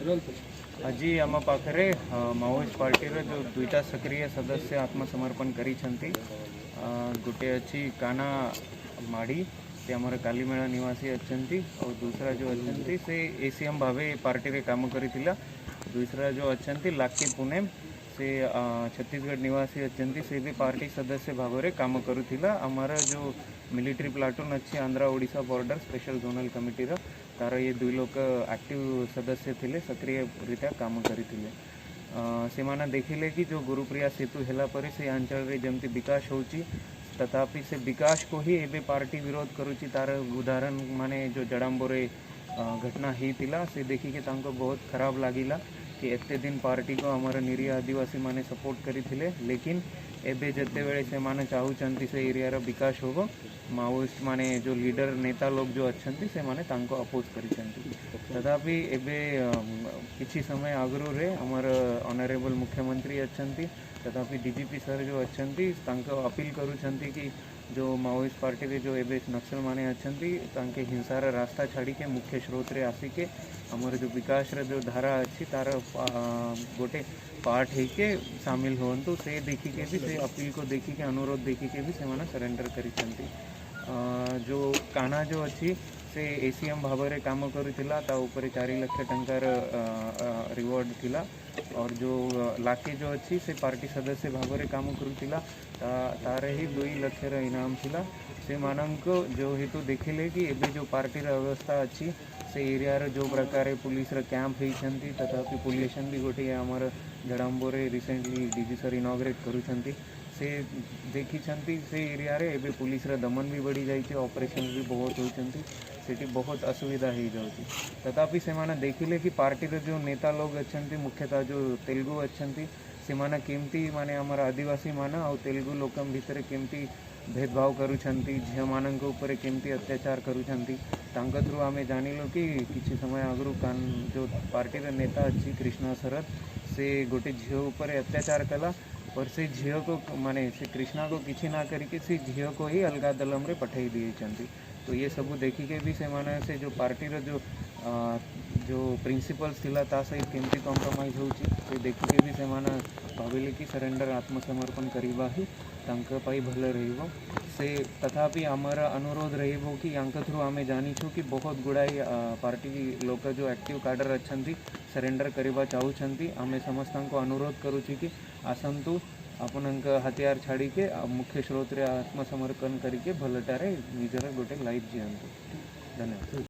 आज आम पाखे माओइस्ट पार्टी जो दुईटा सक्रिय सदस्य आत्मसमर्पण करिसेंती। गोटे अच्छी काना माड़ी से आमर कालीमेला निवासी अच्छी और दूसरा जो अच्छी से एसीएम भावे पार्टी रे काम करिथिला। दूसरा जो अच्छी लाकी पुनेम से छत्तीसगढ़ निवासी अच्छी से भी पार्टी सदस्य भाव में काम करुथिला। आमर जो मिलिट्री प्लाटून अच्छी Andhra Odisha border special zonal committee तार ये दुई लोक एक्टिव सदस्य थिले, सक्रिय रीत्या काम करथिले। से माने देखिले कि जो गुरुप्रिया सेतु हेला परे से अंचल रे जमती विकास होची, तथापि से विकास को ही एबे पार्टी विरोध करुची। तार उदाहरण माने जो जड़ाम्बोरे घटना ही थिला से देखी के तांको बहुत खराब लागिला कि एते दिन पार्टी को हमारा निरीह आदिवासी माने सपोर्ट करिथिले, लेकिन एबे जते बेले से माने चाहूचंती से एरिया रो विकास होगो, माओइस्ट माने जो लीडर नेता लोग जो अच्छंती से माने तांको अपोज करिसेंती। तथापि एबे किछि समय आगरू रे हमर ऑनरेबल मुख्यमंत्री अच्छंती, तथापि डीजीपी सर जो अच्छंती तांको अपील करूछंती कि जो माओइस्ट पार्टी रे जो एबे नक्सल माने अच्छंती तांके हिंसार रास्ता छाड़ी के मुख्य स्रोत रे आसी के हमर जो विकास रे जो धारा अच्छी तार गोटे पार्ट है के शामिल होंतु से देखी के भी से अपील को देखी के अनुरोध देखी के भी से माने सरेंडर करिसेंती। जो काना जो अच्छी से एसीएम भाव में काम करुथिला ता ऊपर 4 लाख टंकार रिवॉर्ड थिला। और जो लाके जो अच्छी से पार्टी सदस्य भाव में काम करुथिला तार ही 2 लाख इनाम थिला। से मानक जो हेतु देखिले कि एबे जो पार्टी अवस्था अच्छी से एरिया रे जो प्रकार पुलिस कैंप होती, तथापि पुलिसन भी गोटे आमर जड़ाम्बोरे रिसेंटली डीजी सर इनॉग्रेट करुछंती। से देखी से एरिया रे एबे पुलिस दमन भी बढ़ी जाइए, ऑपरेशन भी बहुत होती, सेठी बहुत असुविधा हो जाती। तथापि से माने देखिले कि पार्टी रे जो नेता लोग अच्छंती, मुख्यतः जो तेलुगु अच्छंती से माने केमती माने आमर आदिवासी माना और तेलुगु लोकम भितर केमती भेदभाव करुछंती, झील मानक ऊपर केमती अत्याचार करुछंती। तांका थ्रू आमे जानिलो कि किछि समय आगरू कान जो पार्टी रे नेता अच्छी कृष्णा शरद से गोटे झील ऊपर अत्याचार कला और से झील को माने से कृष्णा को किसी ना करके से झील को ही अलगा दलम रे पठाई दिए चंती। तो ये सब देखी के भी से माने से जो पार्टी रे जो प्रिंसिपल्स थिला ता सहित केमती कॉम्प्रोमाइज होची से देखी के भी से माने भाविले कि सरेंडर आत्मसमर्पण करिबा ही तांका पाई भल रहिबो। से तथापि आमर अनुरोध रहिबो कि यांका थ्रू आमे जानिछु कि बहुत गुड़ाई पार्टी लोक जो एक्टिव काडर अच्छंती सरेंडर करिबा चाहूछंती। आमे समस्त को अनुरोध करूची कि आसंतु आपन हथियार छाड़ी के मुख्य स्रोत रे आत्मसमर्पण करके भलटारे निजर गोटे लाइफ जीवंतु। धन्यवाद।